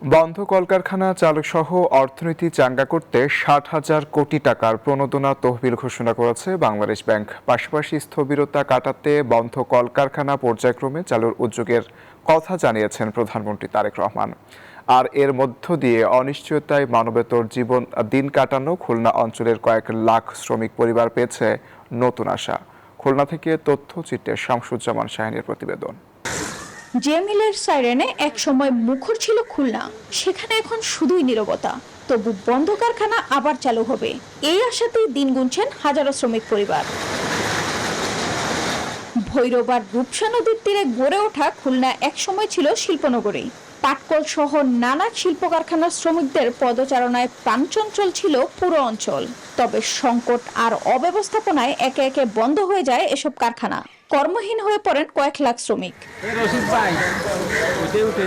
বন্ধ কলকারখানা চালুসহ অর্থনীতি চাঙ্গা করতে ৬০,০০০ কোটি টাকার প্রণোদনা তহবিল ঘোষণা করেছে বাংলাদেশ ব্যাংক। পাশাপাশি স্থবিরতা কাটাতে বন্ধ কলকারখানা পর্যায়ক্রমে চালুর উদ্যোগের কথা জানিয়েছেন প্রধানমন্ত্রী তারেক রহমান। আর এর মধ্য দিয়ে অনিশ্চয়তায় মানবেতর জীবন দিন কাটানো খুলনা অঞ্চলের কয়েক লাখ শ্রমিক পরিবার পেয়েছে নতুন আশা। খুলনা থেকে তথ্যচিত্রে শামসুজ্জামান শাহিনের প্রতিবেদন। যে মিলের সাইরেনে এক সময় মুখর ছিল খুলনা, সেখানে এখন শুধুই নীরবতা। তবু বন্ধ কারখানা আবার চালু হবে, এই আশাতেই দিন গুনছেন হাজারো শ্রমিক পরিবার। ভৈরব আর রূপসা নদীর তীরে গড়ে ওঠা খুলনা এক সময় ছিল শিল্পনগরী। পাটকল সহ নানা শিল্প কারখানার শ্রমিকদের পদচারণায় প্রাণচঞ্চল ছিল পুরো অঞ্চল। তবে সংকট আর অব্যবস্থাপনায় একে একে বন্ধ হয়ে যায় এসব কারখানা। কর্মহীন হয়ে পড়েন কয়েক লাখ শ্রমিক।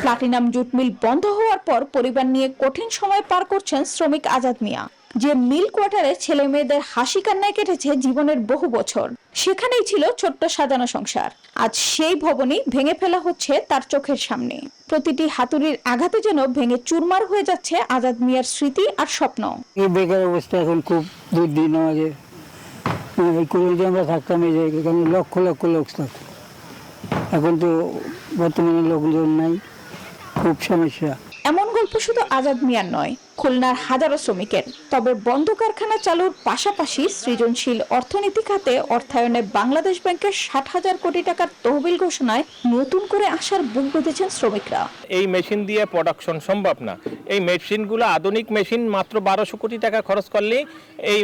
প্লাটিনাম জুট মিল বন্ধ হওয়ার পর পরিবার নিয়ে কঠিন সময় পার করছেন শ্রমিক আজাদ মিয়া। যে মিল কোয়ার্টারে ছেলে মেয়েদের হাসি কান্নায় কেটেছে জীবনের বহু বছর, সেখানেই ছিল ছোট্ট সাজানো সংসার। আজ সেই ভবনই ভেঙে ফেলা হচ্ছে তার চোখের সামনে। প্রতিটি হাতুড়ির আঘাতে যেন ভেঙে চুরমার হয়ে যাচ্ছে আজাদ মিয়ার স্মৃতি আর স্বপ্ন। এই বেকার অবস্থা এখন খুব দুর্দিন। আগে এই কলেজে আমরা থাকতাম, এই যে এখানে লক্ষ লক্ষ লোক থাকতো, এখন তো বর্তমানে লোকজন নাই, খুব সমস্যা। এমন গল্প শুধু আজাদ মিয়ার নয়, খুলনার হাজারো শ্রমিকের। তবে বন্ধ কারখানা চালুর পাশাপাশি সৃজনশীল অর্থনীতি খাতে অর্থায়নে বাংলাদেশ ব্যাংকের ৬০,০০০ কোটি টাকার তহবিল ঘোষণায় নতুন করে আশার বুক বেঁধেছেন শ্রমিকরা। এই মেশিন দিয়ে প্রোডাকশন সম্ভব না। এই মেশিনগুলো আধুনিক মেশিন, মাত্র ১২০০ কোটি টাকা খরচ করলেই এই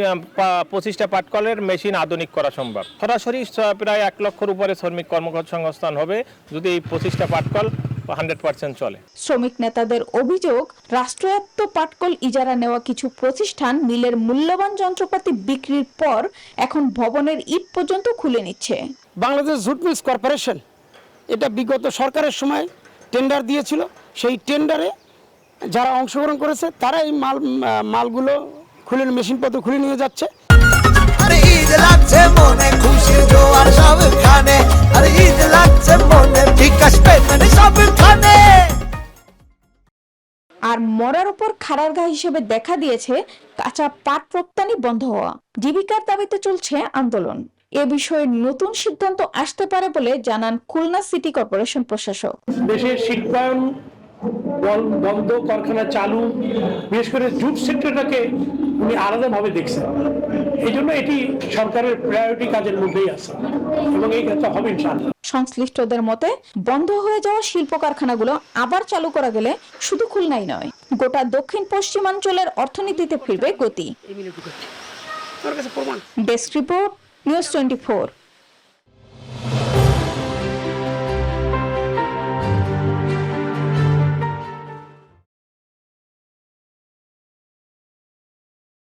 ২৫টা পাটকলের মেশিন আধুনিক করা সম্ভব। সরাসরি প্রায় ১ লক্ষের উপরে শ্রমিক কর্মসংস্থান হবে যদি এই ২৫টা পাটকল 100% চলে। শ্রমিক নেতাদের অভিযোগ, রাষ্ট্রায়ত্ত পাটকল ইজারা নেওয়া কিছু প্রতিষ্ঠান মিলের মূল্যবান যন্ত্রপাতি বিক্রির পর এখন ভবনের ইট পর্যন্ত খুলে নিচ্ছে। বাংলাদেশ জুট মিলস কর্পোরেশন এটা বিগত সরকারের সময় টেন্ডার দিয়েছিল। সেই টেন্ডারে যারা অংশগ্রহণ করেছে তারা এই মালগুলো খুলে, মেশিনপত্র খুলে নিয়ে যাচ্ছে। আর মরার উপর খাড়ার ঘা হিসেবে দেখা দিয়েছে কাঁচা পাট রপ্তানি বন্ধ হওয়া। জীবিকার দাবিতে চলছে আন্দোলন। এ বিষয়ে নতুন সিদ্ধান্ত আসতে পারে বলে জানান খুলনা সিটি কর্পোরেশন প্রশাসক। দেশের শিল্পায়ন বন্ধ, কারখানা চালু, বিশেষ করে জুট সেক্টরটাকে উনি আলাদাভাবে দেখছেন। এই জন্য এটি সরকারের প্রায়োরিটি কাজের মধ্যেই আছে এবং এই কাজটা হবে ইনশাআল্লাহ। সংশ্লিষ্টদের মতে বন্ধ হয়ে যাওয়া শিল্প কারখানাগুলো আবার চালু করা গেলে শুধু খুলনাই নয়, গোটা দক্ষিণ পশ্চিমাঞ্চলের অর্থনীতিতে ফিরবে গতি। Desk report, news 24।